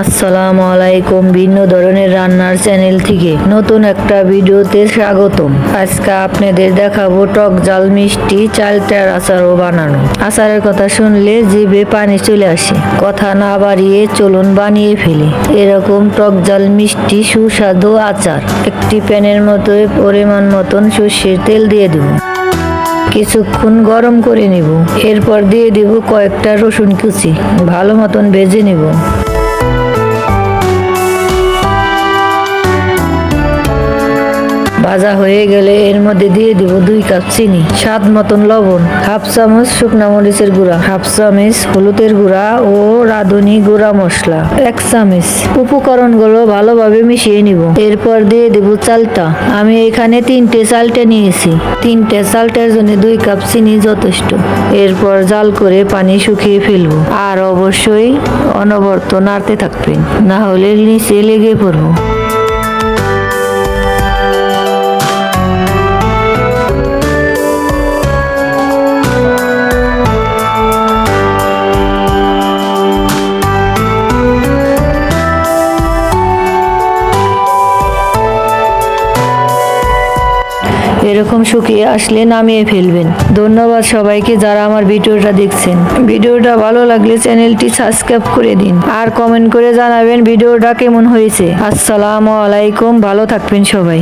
আসসালামু আলাইকুম। ভিন্ন ধরনের রান্নার চ্যানেল থেকে নতুন একটা ভিডিওতে স্বাগতম। আজকে আপনাদের দেখাবো টক ঝাল মিষ্টি চালতার আচারও বানানো। আচারের কথা শুনলে জিভে পানি চলে আসে। কথা না বাড়িয়ে চলুন বানিয়ে ফেলি এরকম টক ঝাল মিষ্টি সুস্বাদু আচার। একটি প্যানের মধ্যে পরিমাণ মতন সর্ষের তেল দিয়ে দেব। কিছুক্ষণ গরম করে নিব। এরপর দিয়ে দেব কয়েকটা রসুন কুচি, ভালো মতন ভেজে নিব। ভাজা হয়ে গেলে এর মধ্যে দিয়ে দিব 2 কাপ চিনি, স্বাদ মতন লবণ, হাফ চামচ শুকনা মরিচের গুঁড়া, হাফ চামচ হলুদের গুঁড়া ও রাঁধুনি গুঁড়া মশলা 1 চামচ। উপকরণগুলো ভালোভাবে মিশিয়ে নিব। এরপর দিয়ে দেব চালটা। আমি এখানে 3টে চালটা নিয়েছি। 3টে চালটার জন্য 2 কাপ চিনি যথেষ্ট। এরপর জাল করে পানি শুকিয়ে ফেলবো। আর অবশ্যই অনবরত নাড়তে থাকবেন, না হলে নিচে লেগে পড়বো। এরকম শুকিয়ে আসলে নামিয়ে ফেলবেন। ধন্যবাদ সবাইকে যারা আমার ভিডিওটা দেখছেন। ভিডিওটা ভালো লাগলে চ্যানেলটি সাবস্ক্রাইব করে দিন আর কমেন্ট করে জানাবেন ভিডিওটা কেমন হয়েছে। আসসালামু আলাইকুম, ভালো থাকবেন সবাই।